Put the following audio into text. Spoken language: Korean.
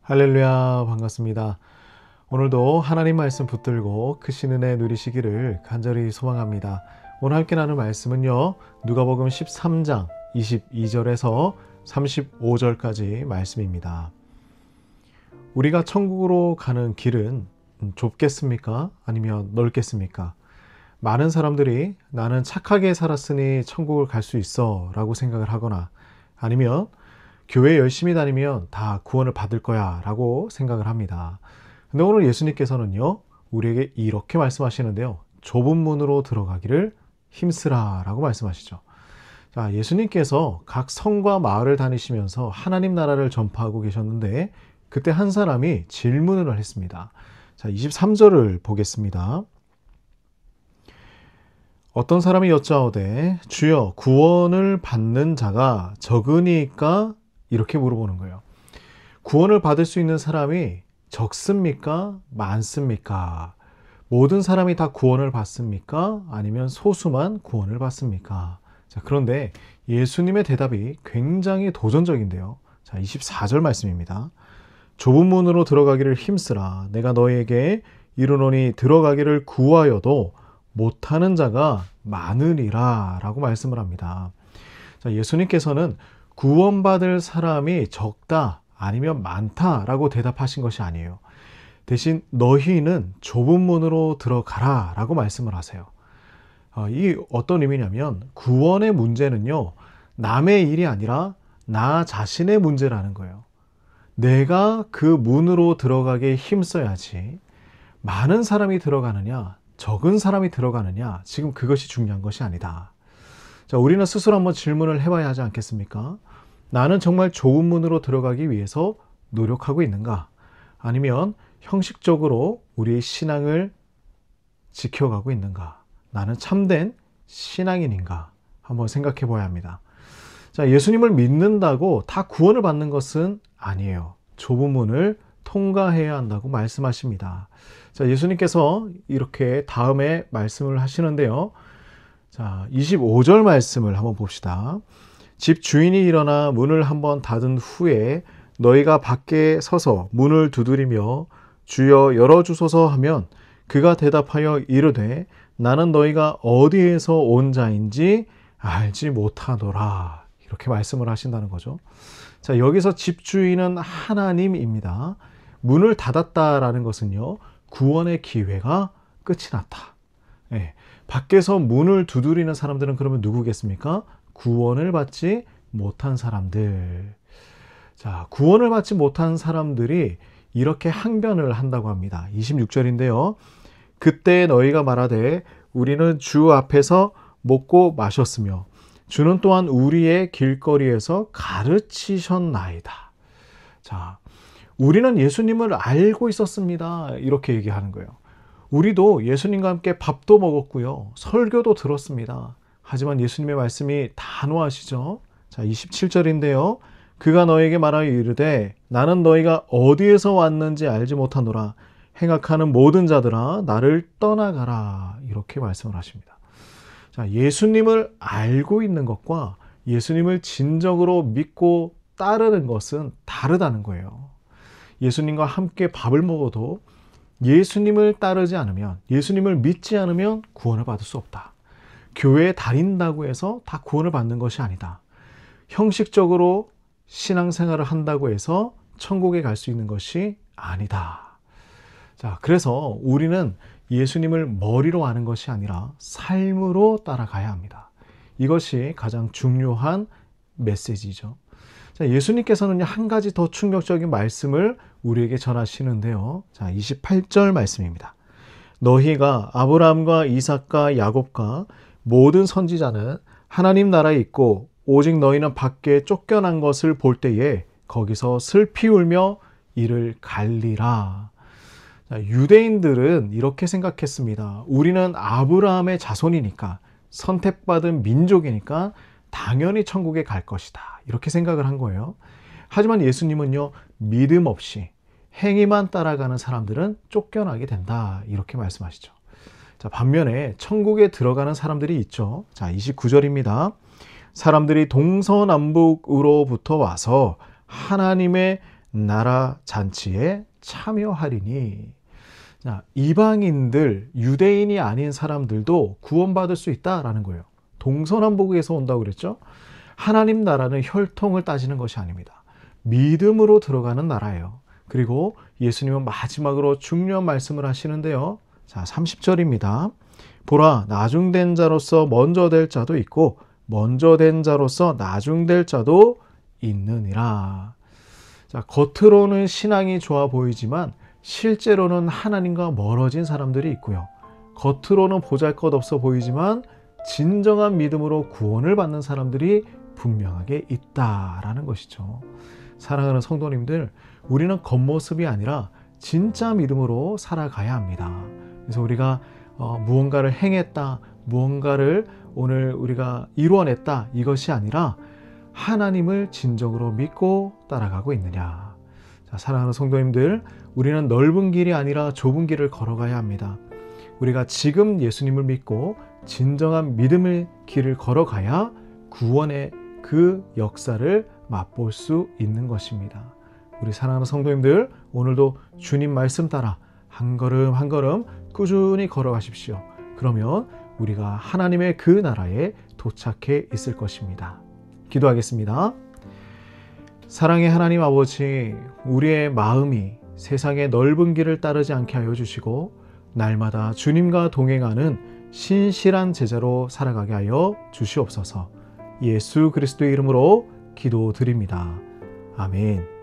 할렐루야, 반갑습니다. 오늘도 하나님 말씀 붙들고 크신 은혜 누리시기를 간절히 소망합니다. 오늘 함께 나눌 말씀은요, 누가복음 13장 22절에서 35절까지 말씀입니다. 우리가 천국으로 가는 길은 좁겠습니까? 아니면 넓겠습니까? 많은 사람들이 나는 착하게 살았으니 천국을 갈 수 있어 라고 생각을 하거나, 아니면 교회 열심히 다니면 다 구원을 받을 거야 라고 생각을 합니다. 근데 오늘 예수님께서는요, 우리에게 이렇게 말씀하시는데요, 좁은 문으로 들어가기를 힘쓰라 라고 말씀하시죠. 자, 예수님께서 각 성과 마을을 다니시면서 하나님 나라를 전파하고 계셨는데, 그때 한 사람이 질문을 했습니다. 자, 23절을 보겠습니다. 어떤 사람이 여짜오되 주여 구원을 받는 자가 적으니까, 이렇게 물어보는 거예요. 구원을 받을 수 있는 사람이 적습니까? 많습니까? 모든 사람이 다 구원을 받습니까? 아니면 소수만 구원을 받습니까? 자, 그런데 예수님의 대답이 굉장히 도전적인데요. 자, 24절 말씀입니다. 좁은 문으로 들어가기를 힘쓰라. 내가 너에게 이르노니 들어가기를 구하여도 못하는 자가 많으리라 라고 말씀을 합니다. 자, 예수님께서는 구원받을 사람이 적다 아니면 많다라고 대답하신 것이 아니에요. 대신 너희는 좁은 문으로 들어가라 라고 말씀을 하세요. 이 어떤 의미냐면, 구원의 문제는요, 남의 일이 아니라 나 자신의 문제라는 거예요. 내가 그 문으로 들어가게 힘써야지, 많은 사람이 들어가느냐 적은 사람이 들어가느냐, 지금 그것이 중요한 것이 아니다. 자, 우리는 스스로 한번 질문을 해봐야 하지 않겠습니까? 나는 정말 좁은 문으로 들어가기 위해서 노력하고 있는가? 아니면 형식적으로 우리의 신앙을 지켜가고 있는가? 나는 참된 신앙인인가? 한번 생각해 봐야 합니다. 자, 예수님을 믿는다고 다 구원을 받는 것은 아니에요. 좁은 문을 통과해야 한다고 말씀하십니다. 자, 예수님께서 이렇게 다음에 말씀을 하시는데요. 자, 25절 말씀을 한번 봅시다. 집 주인이 일어나 문을 한번 닫은 후에 너희가 밖에 서서 문을 두드리며 주여 열어주소서 하면 그가 대답하여 이르되 나는 너희가 어디에서 온 자인지 알지 못하노라. 이렇게 말씀을 하신다는 거죠. 자, 여기서 집 주인은 하나님입니다. 문을 닫았다라는 것은요, 구원의 기회가 끝이 났다. 예, 밖에서 문을 두드리는 사람들은 그러면 누구겠습니까? 구원을 받지 못한 사람들. 자, 구원을 받지 못한 사람들이 이렇게 항변을 한다고 합니다. 26절인데요. 그때 너희가 말하되 우리는 주 앞에서 먹고 마셨으며 주는 또한 우리의 길거리에서 가르치셨나이다. 자, 우리는 예수님을 알고 있었습니다. 이렇게 얘기하는 거예요. 우리도 예수님과 함께 밥도 먹었고요, 설교도 들었습니다. 하지만 예수님의 말씀이 단호하시죠. 자, 27절인데요. 그가 너에게 말하여 이르되 나는 너희가 어디에서 왔는지 알지 못하노라. 행악하는 모든 자들아 나를 떠나가라. 이렇게 말씀을 하십니다. 자, 예수님을 알고 있는 것과 예수님을 진정으로 믿고 따르는 것은 다르다는 거예요. 예수님과 함께 밥을 먹어도 예수님을 따르지 않으면, 예수님을 믿지 않으면 구원을 받을 수 없다. 교회에 다닌다고 해서 다 구원을 받는 것이 아니다. 형식적으로 신앙생활을 한다고 해서 천국에 갈 수 있는 것이 아니다. 자, 그래서 우리는 예수님을 머리로 아는 것이 아니라 삶으로 따라가야 합니다. 이것이 가장 중요한 메시지죠. 자, 예수님께서는 한 가지 더 충격적인 말씀을 우리에게 전하시는데요. 자, 28절 말씀입니다. 너희가 아브라함과 이삭과 야곱과 모든 선지자는 하나님 나라에 있고 오직 너희는 밖에 쫓겨난 것을 볼 때에 거기서 슬피 울며 이를 갈리라. 자, 유대인들은 이렇게 생각했습니다. 우리는 아브라함의 자손이니까, 선택받은 민족이니까 당연히 천국에 갈 것이다. 이렇게 생각을 한 거예요. 하지만 예수님은요, 믿음 없이 행위만 따라가는 사람들은 쫓겨나게 된다. 이렇게 말씀하시죠. 자, 반면에 천국에 들어가는 사람들이 있죠. 자, 29절입니다. 사람들이 동서남북으로부터 와서 하나님의 나라 잔치에 참여하리니. 자, 이방인들, 유대인이 아닌 사람들도 구원받을 수 있다라는 거예요. 동서남북에서 온다고 그랬죠. 하나님 나라는 혈통을 따지는 것이 아닙니다. 믿음으로 들어가는 나라예요. 그리고 예수님은 마지막으로 중요한 말씀을 하시는데요. 자, 30절입니다. 보라, 나중된 자로서 먼저 될 자도 있고 먼저 된 자로서 나중될 자도 있느니라. 자, 겉으로는 신앙이 좋아 보이지만 실제로는 하나님과 멀어진 사람들이 있고요. 겉으로는 보잘것없어 보이지만 진정한 믿음으로 구원을 받는 사람들이 분명하게 있다라는 것이죠. 사랑하는 성도님들, 우리는 겉모습이 아니라 진짜 믿음으로 살아가야 합니다. 그래서 우리가 무언가를 행했다, 무언가를 오늘 우리가 이루어냈다, 이것이 아니라 하나님을 진정으로 믿고 따라가고 있느냐. 자, 사랑하는 성도님들, 우리는 넓은 길이 아니라 좁은 길을 걸어가야 합니다. 우리가 지금 예수님을 믿고 진정한 믿음의 길을 걸어가야 구원의 그 역사를 맛볼 수 있는 것입니다. 우리 사랑하는 성도님들, 오늘도 주님 말씀 따라 한 걸음 한 걸음 꾸준히 걸어가십시오. 그러면 우리가 하나님의 그 나라에 도착해 있을 것입니다. 기도하겠습니다. 사랑의 하나님 아버지, 우리의 마음이 세상의 넓은 길을 따르지 않게 하여 주시고 날마다 주님과 동행하는 신실한 제자로 살아가게 하여 주시옵소서. 예수 그리스도의 이름으로 기도드립니다. 아멘.